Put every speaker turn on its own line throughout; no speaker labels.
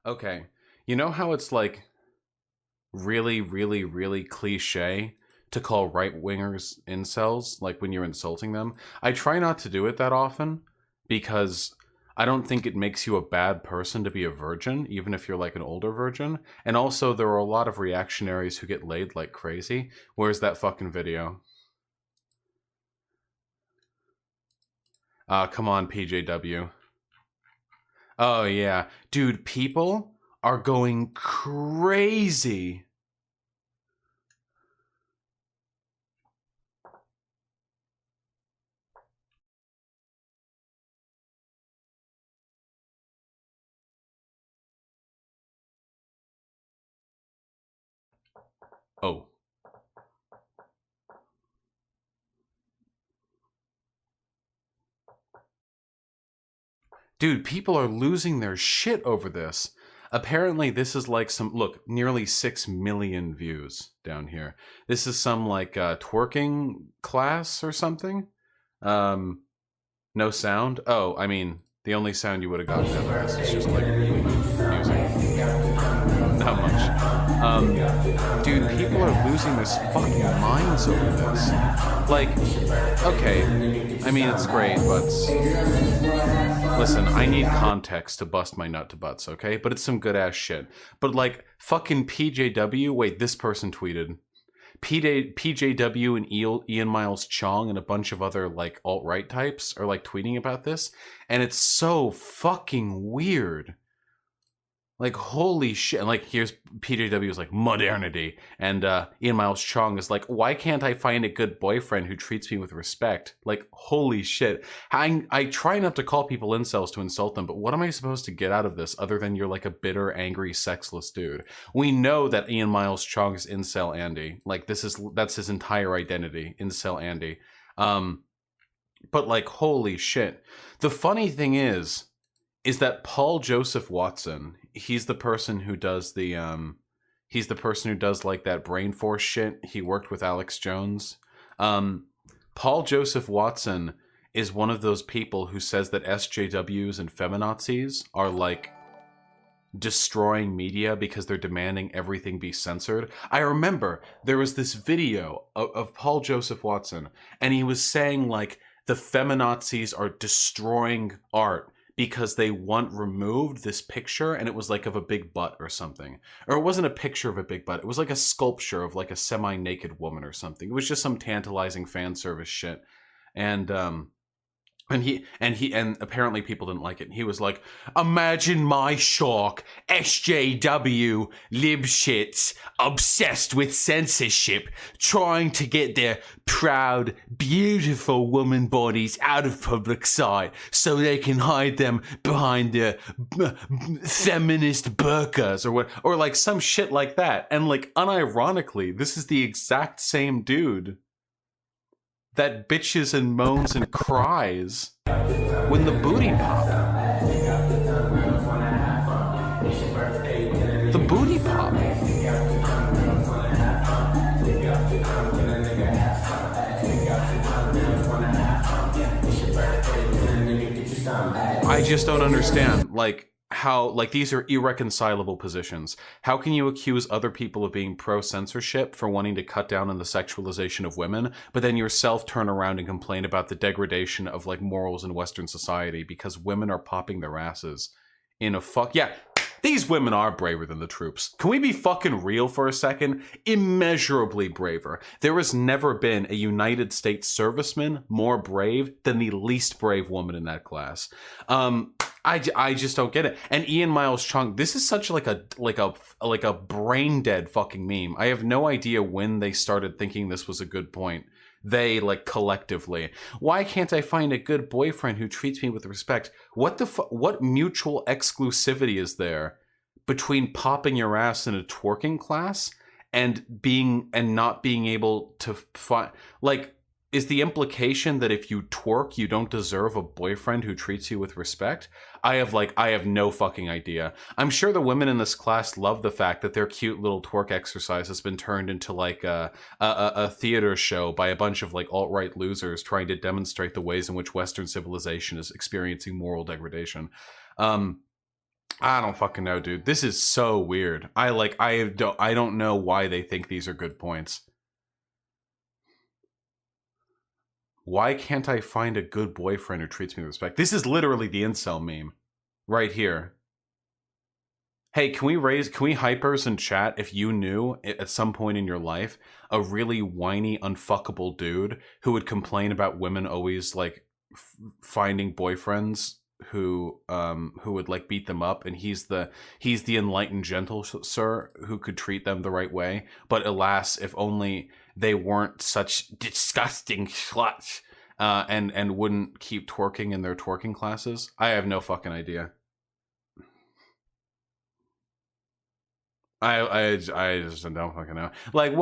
Okay. You know how it's like really, really, really cliche to call right wingers incels, like when you're insulting them? I try not to do it that often because I don't think it makes you a bad person to be a virgin, even if you're like an older virgin. And also, there are a lot of reactionaries who get laid like crazy. Where's that fucking video? Come on, PJW. Oh, yeah. Dude, people are going crazy. Oh. Dude, people are losing their shit over this. Apparently, this is like some look, nearly 6 million views down here. This is some like twerking class or something. Um, no sound. Oh, I mean, the only sound you would have gotten out of this is just like music. Not much. Dude, people are losing their fucking minds over this. Like, okay, I mean, it's great, but listen, I need context to bust my nut to butts, okay? But it's some good ass shit. But like, fucking PJW, wait, this person tweeted. PJW and Ian Miles Chong and a bunch of other like alt-right types are like tweeting about this, and it's so fucking weird. Like, holy shit. And like, here's PJW's like modernity. And Ian Miles Chong is like, why can't I find a good boyfriend who treats me with respect? Like, holy shit. I try not to call people incels to insult them, but what am I supposed to get out of this other than you're like a bitter, angry, sexless dude? We know that Ian Miles Chong is incel Andy. Like, that's his entire identity, incel Andy. But like, holy shit. The funny thing is that Paul Joseph Watson, he's the person who does he's the person who does like that brain force shit. He worked with Alex Jones. Paul Joseph Watson is one of those people who says that SJWs and feminazis are like destroying media because they're demanding everything be censored. I remember there was this video of Paul Joseph Watson, and he was saying like the feminazis are destroying art because they want removed this picture, and it was like of a big butt or something. Or it wasn't a picture of a big butt. It was like a sculpture of like a semi-naked woman or something. It was just some tantalizing fan service shit. And and apparently people didn't like it. He was like, imagine my shock, SJW libshits obsessed with censorship, trying to get their proud, beautiful woman bodies out of public sight so they can hide them behind their feminist burqas or like some shit like that. And like unironically, this is the exact same dude that bitches and moans and cries when the booty pop. The booty pop. I just don't understand, like, how, like, these are irreconcilable positions. How can you accuse other people of being pro-censorship for wanting to cut down on the sexualization of women, but then yourself turn around and complain about the degradation of, like, morals in Western society because women are popping their asses in a yeah, these women are braver than the troops. Can we be fucking real for a second? Immeasurably braver. There has never been a United States serviceman more brave than the least brave woman in that class. I just don't get it. And Ian Miles Chung, this is such like a brain dead fucking meme. I have no idea when they started thinking this was a good point. They, like, collectively. Why can't I find a good boyfriend who treats me with respect? What mutual exclusivity is there between popping your ass in a twerking class and not being able to find, like, is the implication that if you twerk, you don't deserve a boyfriend who treats you with respect? I have no fucking idea. I'm sure the women in this class love the fact that their cute little twerk exercise has been turned into like a theater show by a bunch of like alt-right losers trying to demonstrate the ways in which Western civilization is experiencing moral degradation. I don't fucking know, dude. This is so weird. I don't know why they think these are good points. Why can't I find a good boyfriend who treats me with respect? This is literally the incel meme right here. Hey, can we hypers in chat if you knew at some point in your life a really whiny, unfuckable dude who would complain about women always like finding boyfriends who would like beat them up, and he's the enlightened gentle sir who could treat them the right way. But alas, if only they weren't such disgusting sluts and wouldn't keep twerking in their twerking classes. I have no fucking idea. I just don't fucking know. Like,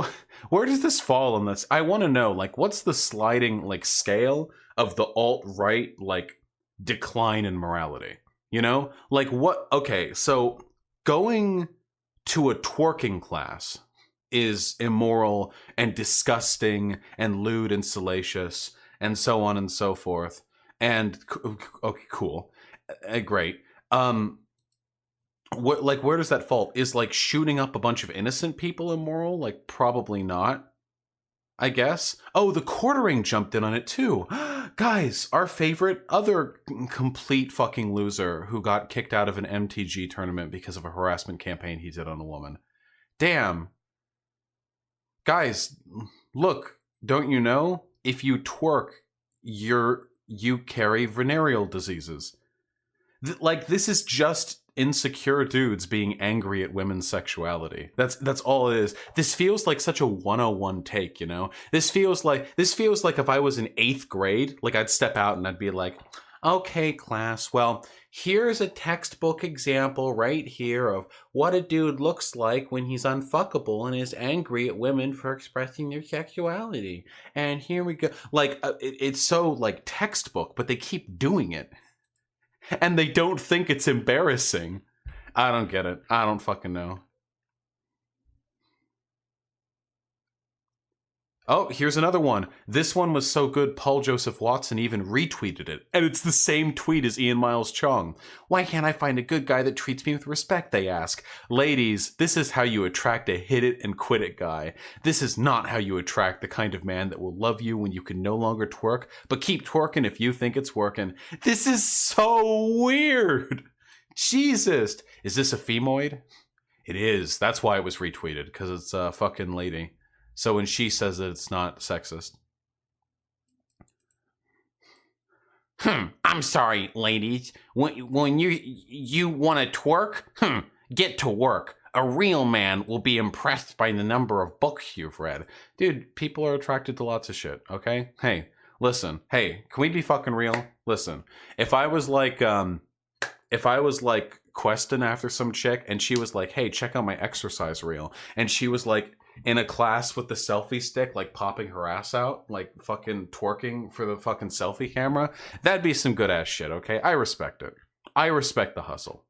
where does this fall on this? I want to know, like, what's the sliding, like, scale of the alt-right, like, decline in morality? You know? Like, what? Okay, so going to a twerking class is immoral and disgusting and lewd and salacious and so on and so forth. And, okay, cool. Great. What, like, where does that fall? Is like shooting up a bunch of innocent people immoral? Like, probably not, I guess. Oh, the quartering jumped in on it too. Guys, our favorite other complete fucking loser who got kicked out of an MTG tournament because of a harassment campaign he did on a woman. Damn. Guys, look, don't you know? If you twerk, you carry venereal diseases. Like, this is just insecure dudes being angry at women's sexuality. That's all it is. This feels like such a 101 take, you know? This feels like if I was in 8th grade, like I'd step out and I'd be like, okay, class, well, here's a textbook example right here of what a dude looks like when he's unfuckable and is angry at women for expressing their sexuality. And here we go. Like, it's so, like, textbook, but they keep doing it. And they don't think it's embarrassing. I don't get it. I don't fucking know. Oh, here's another one. This one was so good, Paul Joseph Watson even retweeted it. And it's the same tweet as Ian Miles Chong. Why can't I find a good guy that treats me with respect, they ask. Ladies, this is how you attract a hit it and quit it guy. This is not how you attract the kind of man that will love you when you can no longer twerk, but keep twerking if you think it's working. This is so weird. Jesus. Is this a femoid? It is. That's why it was retweeted, because it's a fucking lady. So when she says that, it's not sexist. I'm sorry, ladies. When you want to twerk, get to work. A real man will be impressed by the number of books you've read. Dude, people are attracted to lots of shit, okay? Hey, listen. Hey, can we be fucking real? Listen. If I was like questing after some chick and she was like, hey, check out my exercise reel. And she was like, in a class with the selfie stick, like popping her ass out, like fucking twerking for the fucking selfie camera, that'd be some good ass shit, okay? I respect it. I respect the hustle.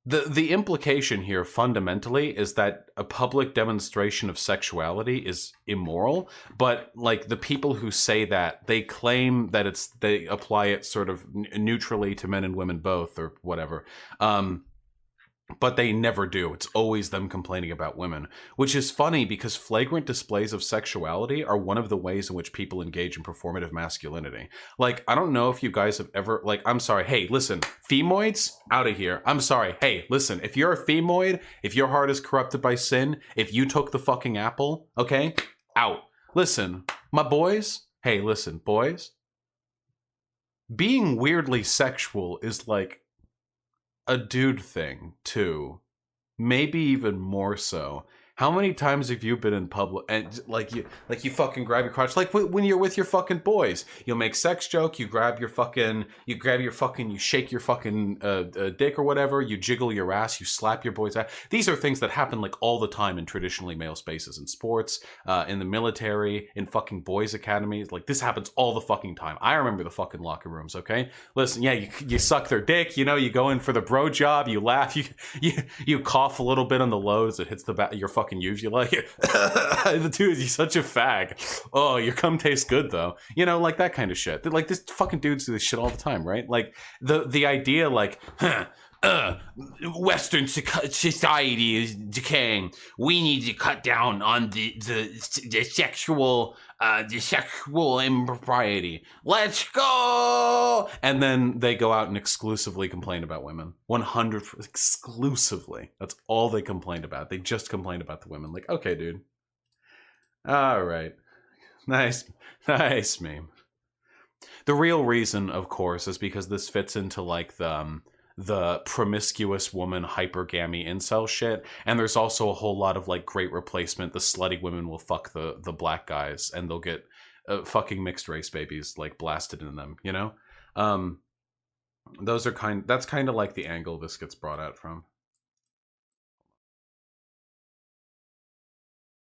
The implication here fundamentally is that a public demonstration of sexuality is immoral, but like the people who say that, they claim that they apply it sort of neutrally to men and women both or whatever. But they never do. It's always them complaining about women, which is funny because flagrant displays of sexuality are one of the ways in which people engage in performative masculinity. Like, I don't know if you guys have ever, like, I'm sorry. Hey, listen, femoids, out of here. I'm sorry. Hey, listen, if you're a femoid, if your heart is corrupted by sin, if you took the fucking apple, okay, out. Listen, my boys, hey, listen, boys, being weirdly sexual is like a dude thing too, maybe even more so. How many times have you been in public and like you fucking grab your crotch, like when you're with your fucking boys, you'll make sex joke, you shake your fucking dick or whatever, you jiggle your ass, you slap your boy's ass. These are things that happen like all the time in traditionally male spaces, in sports, in the military, in fucking boys' academies. Like, this happens all the fucking time. I remember the fucking locker rooms, okay? Listen, yeah, you suck their dick, you know, you go in for the bro job, you laugh, you cough a little bit on the low as it hits your fucking fucking uvula. The dude, you're such a fag. Oh, your cum tastes good though. You know, like that kind of shit. Like this fucking dudes do this shit all the time, right? Like the idea, like, Western society is decaying. We need to cut down on the sexual impropriety. Let's go. And then they go out and exclusively complain about women. 100 exclusively. That's all they complained about. They just complained about the women. Like, okay, dude. All right. Nice meme. The real reason, of course, is because this fits into like the promiscuous woman hypergamy incel shit, and there's also a whole lot of like great replacement. The slutty women will fuck the black guys, and they'll get fucking mixed race babies like blasted in them. You know, that's kind of like the angle this gets brought out from.